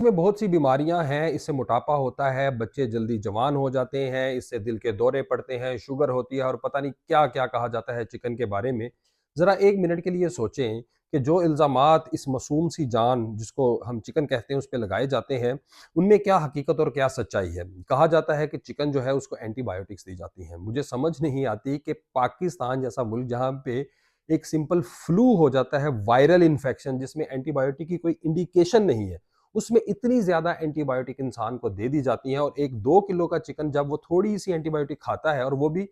में बहुत सी बीमारियां हैं, इससे मोटापा होता है, बच्चे जल्दी जवान हो जाते हैं, इससे दिल के दौरे पड़ते हैं, शुगर होती है और पता नहीं क्या-क्या कहा जाता है चिकन के बारे में। ज़रा 1 मिनट के लिए सोचें कि जो इल्ज़ामात इस मासूम सी जान जिसको हम चिकन कहते हैं उस पे लगाए जाते हैं, उनमें क्या हकीकत और क्या सच्चाई है? कहा जाता है कि चिकन जो है उसको एंटीबायोटिक्स दी जाती हैं। मुझे समझ नहीं आती कि पाकिस्तान जैसा मुल्क जहाँ पे एक सिंपल फ्लू हो जाता है, वायरल इन्फेक्शन जिसमें एंटीबायोटिक की कोई इंडिकेशन नहीं है, उसमें इतनी ज़्यादा एंटीबायोटिक इंसान को दे दी जाती हैं और 1-2 किलो का चिकन जब वो थोड़ी-सी एंटीबायोटिक खाता है और वो भी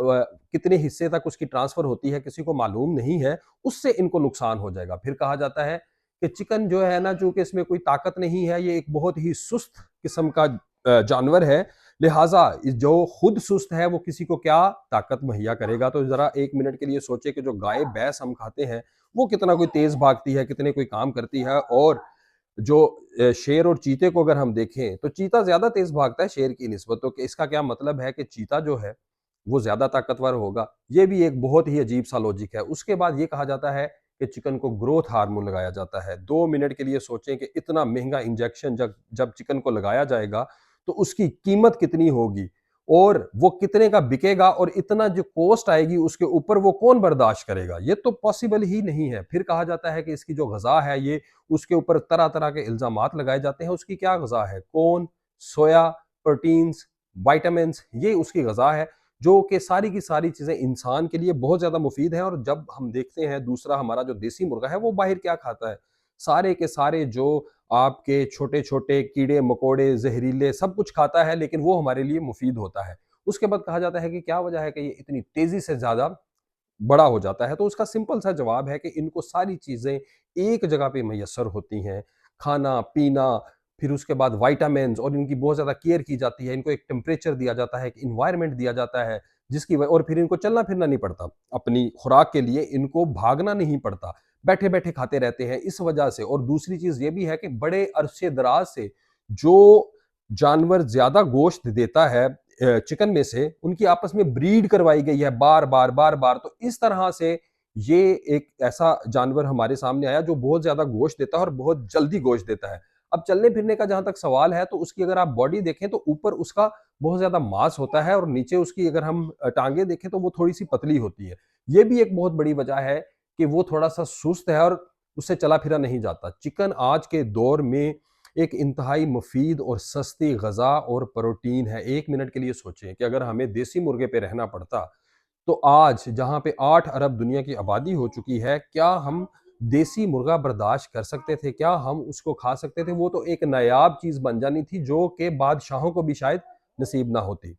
कितने हिस्से तक उसकी ट्रांसफ़र होती है किसी को मालूम नहीं है, उससे इनको नुकसान हो जाएगा। फिर कहा जाता है कि चिकन जो है ना, चूँकि इसमें कोई ताकत नहीं है, ये एक बहुत ही सुस्त किस्म का जानवर है, लिहाज़ा जो खुद सुस्त है वो किसी को क्या ताकत मुहैया करेगा। तो ज़रा 1 मिनट के लिए सोचें कि जो गाय, भैंस हम खाते हैं, वो कितना कोई तेज़ भागती है, कितने कोई काम करती है और जो शेर और चीते को अगर हम देखें, तो चीता ज़्यादा तेज़ भागता है शेर की निस्बत, तो कि इसका क्या मतलब है कि चीता जो है, वो ज़्यादा ताकतवर होगा? ये भी एक बहुत ही अजीब-सा लॉजिक है। उसके बाद ये कहा जाता है कि चिकन को ग्रोथ हार्मोन लगाया जाता है। 2 मिनट के लिए सोचें कि इतना महँगा इंजेक्शन जब जब चिकन को लगाया जाएगा, तो उसकी कीमत कितनी होगी? और वो कितने का बिकेगा और इतना जो कॉस्ट आएगी उसके ऊपर वो कौन बर्दाश्त करेगा? ये तो पॉसिबल ही नहीं है। फिर कहा जाता है कि इसकी जो ग़िज़ा है ये उसके ऊपर तरह-तरह के इल्ज़ामात लगाए जाते हैं, उसकी क्या ग़िज़ा है? कॉर्न, सोया, प्रोटीन्स, विटामिन्स ये उसकी ग़िज़ा है, जो कि सारी की सारी चीज़ें इंसान के लिए बहुत ज़्यादा मुफ़ीद हैं और जब हम देखते हैं दूसरा हमारा जो देसी मुर्गा है, वो बाहर क्या खाता है? सारे के सारे जो आपके छोटे-छोटे कीड़े-मकोड़े, ज़हरीले सब कुछ खाता है, लेकिन वो हमारे लिए मुफ़ीद होता है। उसके बाद कहा जाता है कि क्या वजह है कि ये इतनी तेज़ी से ज़्यादा बड़ा हो जाता है, तो उसका सिंपल सा जवाब है कि इनको सारी चीज़ें एक जगह पे मैसर होती हैं। खाना-पीना, फिर उसके बाद विटामिन्स और इनकी बहुत ज़्यादा केयर की जाती है। इनको एक टेम्परेचर दिया जाता है, एक एनवायरनमेंट दिया जाता है, जिसकी व और फिर इनको चलना-फिरना नहीं पड़ता। अपनी खुराक के लिए इनको भागना नहीं पड़ता। बैठे-बैठे खाते रहते हैं इस वजह से और दूसरी चीज़ ये भी है कि बड़े अरसे दराज से जो जानवर ज़्यादा गोश्त देता है चिकन में से उनकी आपस में ब्रीड करवाई गई है बार-बार, बार-बार। तो इस तरह से ये एक ऐसा जानवर हमारे सामने आया जो बहुत ज़्यादा गोश्त देता है और बहुत जल्दी गोश्त देता है। अब चलने-फिरने का जहाँ तक सवाल है तो उसकी अगर आप बॉडी देखें तो ऊपर उसका बहुत ज़्यादा मांस होता है और नीचे उसकी अगर हम टाँगें देखें तो वो थोड़ी-सी पतली होती है। ये भी एक बहुत बड़ी वजह है कि वो थोड़ा-सा सुस्त है और उससे चला-फिरा नहीं जाता। चिकन आज के दौर में एक इंतहाई मुफ़ीद और सस्ती ग़िज़ा और प्रोटीन है। 1 मिनट के लिए सोचें कि अगर हमें देसी मुर्गे पे रहना पड़ता, तो आज जहाँ पे 8 अरब दुनिया की आबादी हो चुकी है, क्या हम देसी मुर्गा बर्दाश्त कर सकते थे? क्या हम उसको खा सकते थे? वो तो एक नायाब चीज़ बन जानी थी जो कि बादशाहों को भी शायद नसीब ना होती।